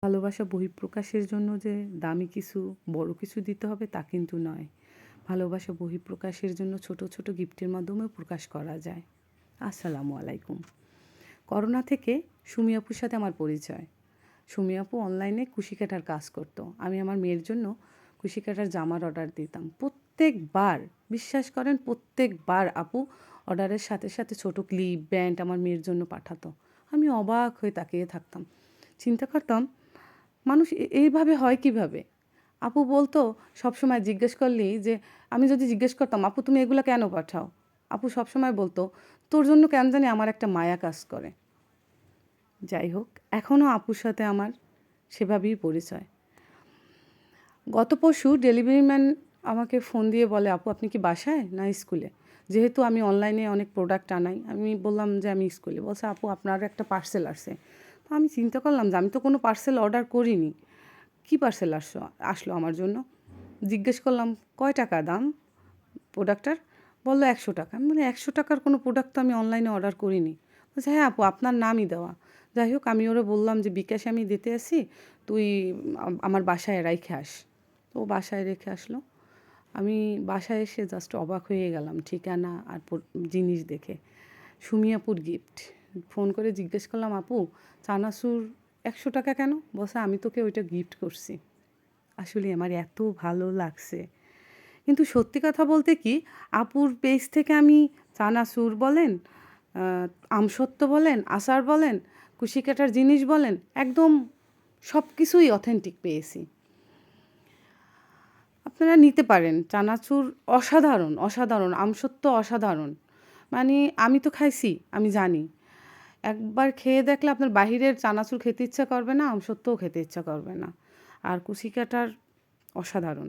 ভালোবাসা বহিঃপ্রকাশের জন্য যে দামি কিছু বড় কিছু দিতে হবে তা কিন্তু নয়। ভালোবাসা বহিঃপ্রকাশের জন্য ছোট ছোট গিফটের মাধ্যমেও প্রকাশ করা যায়। আসসালামু আলাইকুম। করোনা থেকে সুমি আপুর সাথে আমার পরিচয়। সুমি আপু অনলাইনে কুশি কাটার কাজ করতো। আমি আমার মেয়ের জন্য কুশি কাটার জামার অর্ডার দিতাম। প্রত্যেকবার, বিশ্বাস করেন, প্রত্যেকবার আপু অর্ডারের সাথে সাথে ছোট ক্লিপ, ব্যান্ড আমার মেয়ের জন্য পাঠাতো। আমি অবাক হয়ে তাকিয়ে থাকতাম। চিন্তা করতাম, মানুষ এইভাবে হয় কিভাবে? আপু বলতো, সবসময় জিজ্ঞেস করলেই যে, আমি যদি জিজ্ঞেস করতাম, আপু তুমি এগুলা কেন পাঠাও? আপু সবসময় বলতো, তোর জন্য কেন জানি আমার একটা মায়া কাজ করে। যাই হোক, এখনও আপুর সাথে আমার সেভাবেই পরিচয়। গত পরশু ডেলিভারি ম্যান আমাকে ফোন দিয়ে বলে, আপু আপনি কি বাসায় না স্কুলে? যেহেতু আমি অনলাইনে অনেক প্রোডাক্ট আনাই, আমি বললাম যে আমি স্কুলে। বলছে, আপু আপনার একটা পার্সেল আসছে। তো আমি চিন্তা করলাম যে আমি তো কোনো পার্সেল অর্ডার করিনি। কী পার্সেল আসলো আমার জন্য? জিজ্ঞেস করলাম, কয় টাকা দাম প্রোডাক্টটার? বললো 100 টাকা। আমি বলি, 100 টাকার কোনো প্রোডাক্ট তো আমি অনলাইনে অর্ডার করিনি। বলছে, হ্যাঁ আপু আপনার নামই দেওয়া। যাই হোক, আমি ওরা বললাম যে বিকাশে আমি দিতে আসি, তুই আমার বাসায় রাইখে আস। তো ও বাসায় রেখে আসলো। আমি বাসায় এসে জাস্ট অবাক হয়ে গেলাম ঠিকানা আর জিনিস দেখে। সুমি আপুর গিফট। ফোন করে জিজ্ঞেস করলাম, আপু চানাচুর 100 টাকা কেন? বলছে, আমি তোকে ওইটা গিফট করছি। আসলে আমার এত ভালো লাগছে। কিন্তু সত্যি কথা বলতে কি, আপুর পেজ থেকে আমি চানাচুর বলেন, আমসত্ত্ব বলেন, আচার বলেন, কুশি কাটার জিনিস বলেন, একদম সব কিছুই অথেন্টিক পেয়েছি। আপনারা নিতে পারেন। চানাচুর অসাধারণ, অসাধারণ। আমসত্ত্ব অসাধারণ। মানে আমি তো খাইছি, আমি জানি। একবার খেয়ে দেখলে আপনার বাহিরের চানাচুর খেতে ইচ্ছা করবে না, আমসত্ত্বও খেতে ইচ্ছা করবে না। আর কুশি কাটার অসাধারণ,